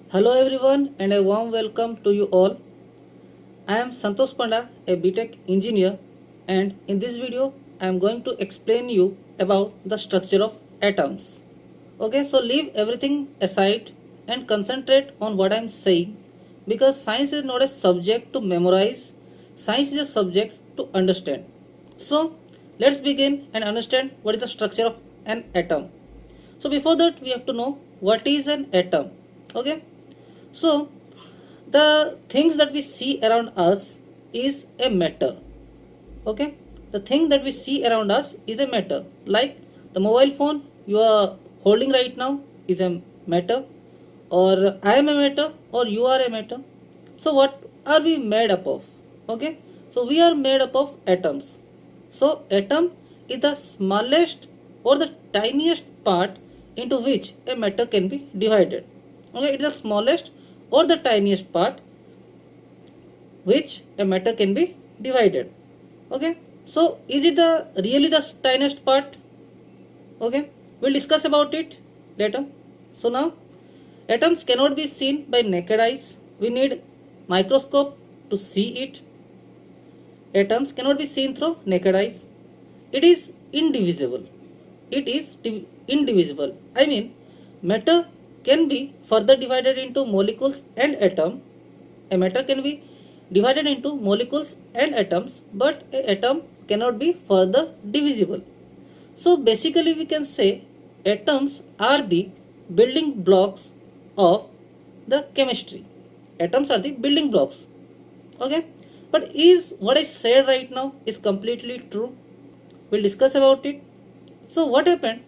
Hello everyone and a warm welcome to you all. I am Santosh Panda, a BTech engineer, and in this video I am going to explain you about the structure of atoms. Okay, so leave everything aside and concentrate on what I am saying because science is not a subject to memorize, science is a subject to understand. So let's begin and understand what is the structure of an atom. So before that we have to know what is an atom. Okay, so the things that we see around us is a matter. Okay, the thing that we see around us is a matter. Like the mobile phone you are holding right now is a matter, or I am a matter, or you are a matter. So what are we made up of? Okay, so we are made up of atoms. So atom is the smallest or the tiniest part into which a matter can be divided. Okay, it is the smallest or the tiniest part which a matter can be divided. Okay, so is it the really the tiniest part? Okay, we'll discuss about it later. So now atoms cannot be seen by naked eyes. We need microscope to see it. Atoms cannot be seen through naked eyes. It is indivisible. It is indivisible. I mean, matter can be further divided into molecules and atom. A matter can be divided into molecules and atoms, but an atom cannot be further divisible. So basically we can say atoms are the building blocks of the chemistry. Atoms are the building blocks. Okay, but is what I said right now is completely true? We'll discuss about it. So what happened?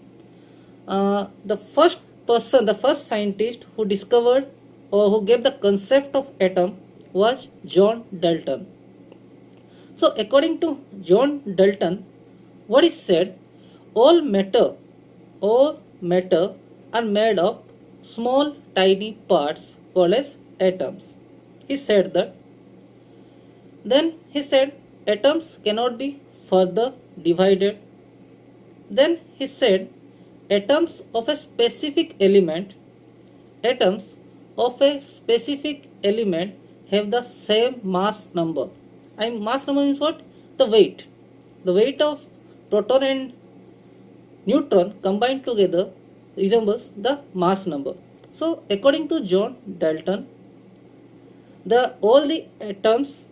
The first person, the first scientist who discovered or who gave the concept of atom was John Dalton. So according to John Dalton, what is said, all matter, all matter are made of small tiny parts called as atoms. He said that. Then he said atoms cannot be further divided. Then he said atoms of a specific element, atoms of a specific element have the same mass number. And mass number means what? The weight. The weight of proton and neutron combined together resembles the mass number. So according to John Dalton, the all the atoms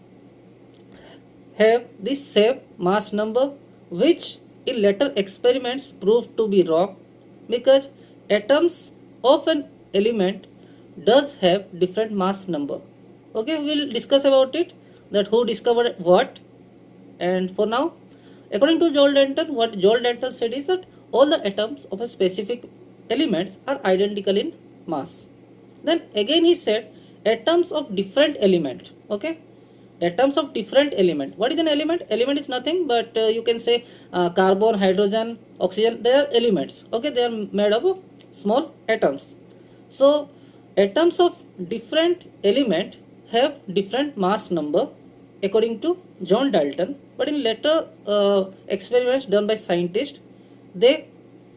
have the same mass number, which in later experiments proved to be wrong because atoms of an element does have different mass number. Okay, we'll discuss about it, that who discovered what. And for now, according to Joel Dalton, what Joel Dalton said is that all the atoms of a specific elements are identical in mass. Then again he said atoms of different element. Okay, atoms of different element. What is an element? Element is nothing but you can say carbon, hydrogen, oxygen. They are elements. Okay, they are made up of small atoms. So atoms of different element have different mass number according to John Dalton. But in later experiments done by scientists, they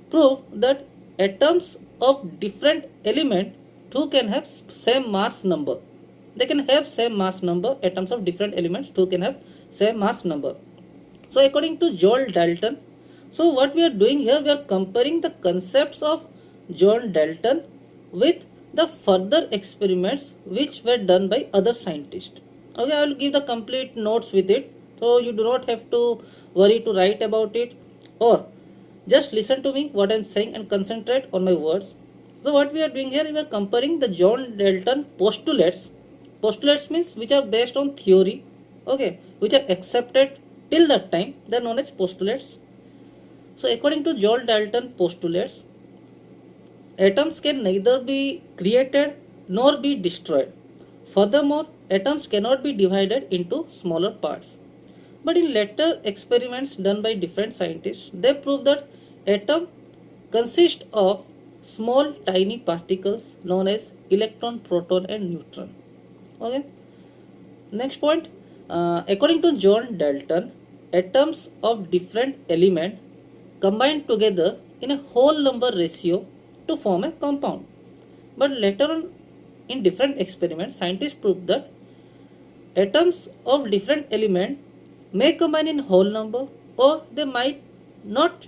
prove that atoms of different element too can have same mass number. They can have same mass number. Atoms of different elements too can have same mass number. So according to Joel Dalton, so what we are doing here, we are comparing the concepts of John Dalton with the further experiments which were done by other scientists. Okay, I will give the complete notes with it, so you do not have to worry to write about it, or just listen to me what I am saying and concentrate on my words. So what we are doing here, we are comparing the John Dalton postulates. Postulates means which are based on theory, okay, which are accepted till that time, they are known as postulates. So according to John Dalton postulates, atoms can neither be created nor be destroyed. Furthermore, atoms cannot be divided into smaller parts. But in later experiments done by different scientists, they prove that atom consists of small tiny particles known as electron, proton and neutron. Okay. Next point, according to John Dalton, atoms of different element combine together in a whole number ratio to form a compound. But later on, in different experiments, scientists proved that atoms of different element may combine in whole number or they might not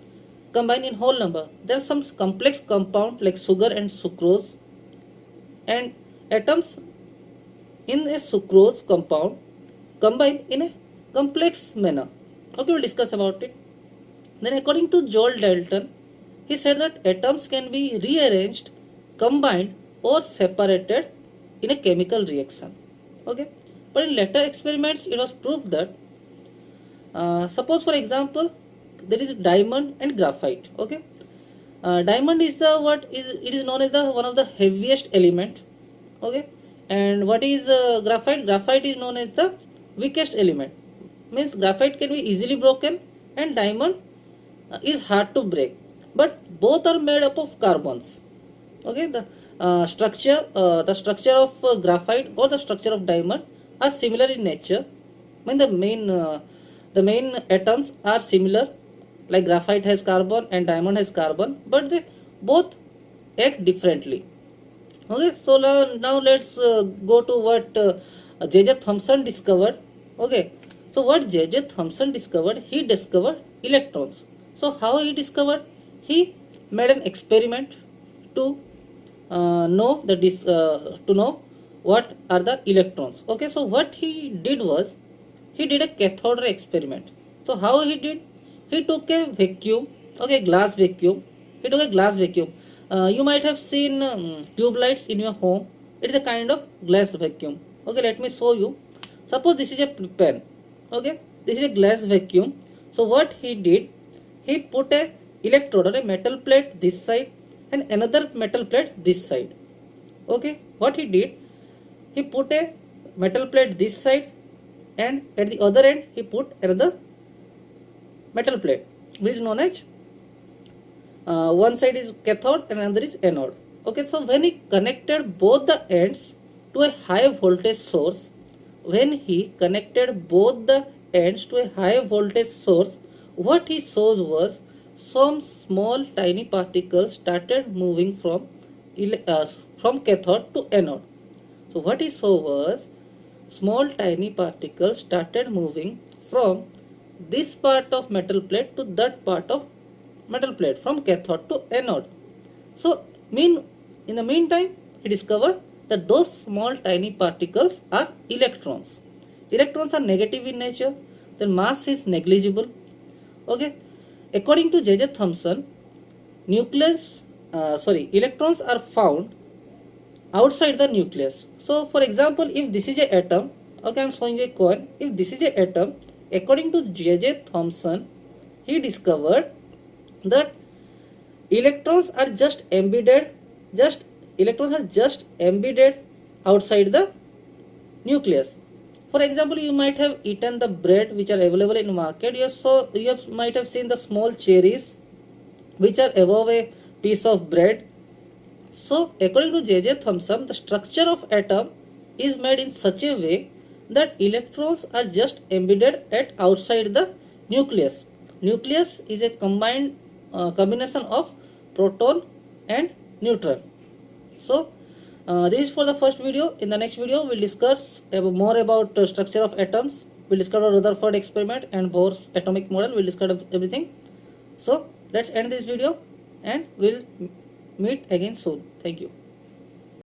combine in whole number. There are some complex compound like sugar and sucrose, and atoms in a sucrose compound combine in a complex manner. Okay, we'll discuss about it. Then according to Joel Dalton, he said that atoms can be rearranged, combined or separated in a chemical reaction. Okay, but in later experiments it was proved that suppose for example there is diamond and graphite. Okay, diamond is the it is known as the one of the heaviest element. Okay, and what is graphite? Graphite is known as the weakest element. Means graphite can be easily broken and diamond is hard to break. But both are made up of carbons. Okay, the structure of graphite or the structure of diamond are similar in nature. When the main atoms are similar, like graphite has carbon and diamond has carbon, but they both act differently. Okay, so now let's go to what J.J. Thomson discovered. Okay, so what J.J. Thomson discovered, he discovered electrons. So how he discovered? He made an experiment to know what are the electrons. Okay, so what he did was he did a cathode ray experiment. So how he did? He took a vacuum, okay, glass vacuum. He took a glass vacuum. You might have seen tube lights in your home. It is a kind of glass vacuum. Okay, let me show you. Suppose this is a pen. Okay, this is a glass vacuum. So what he did? He put a electrode or a metal plate this side and another metal plate this side. Okay, what he did? He put a metal plate this side and at the other end he put another metal plate, which is known as one side is cathode and another is anode. Okay, so when he connected both the ends to a high voltage source, what he saw was some small tiny particles started moving from cathode to anode. So what he saw was small tiny particles started moving from this part of metal plate to that part of metal plate, from cathode to anode. So in the meantime he discovered that those small tiny particles are electrons. Electrons are negative in nature, their mass is negligible. Okay, according to J.J. Thomson, electrons are found outside the nucleus. So for example, if this is an atom, okay, I am showing a coin. If this is an atom, according to J.J. Thomson, he discovered that electrons are just embedded outside the nucleus. For example, you might have eaten the bread which are available in the market. You might have seen the small cherries which are above a piece of bread. So according to J.J. Thomson, the structure of atom is made in such a way that electrons are just embedded at outside the nucleus. Nucleus is a combination of proton and neutron. So this is for the first video. In the next video, we'll discuss more about structure of atoms. We'll discuss Rutherford experiment and Bohr's atomic model. We'll discuss everything. So let's end this video and we'll meet again soon. Thank you.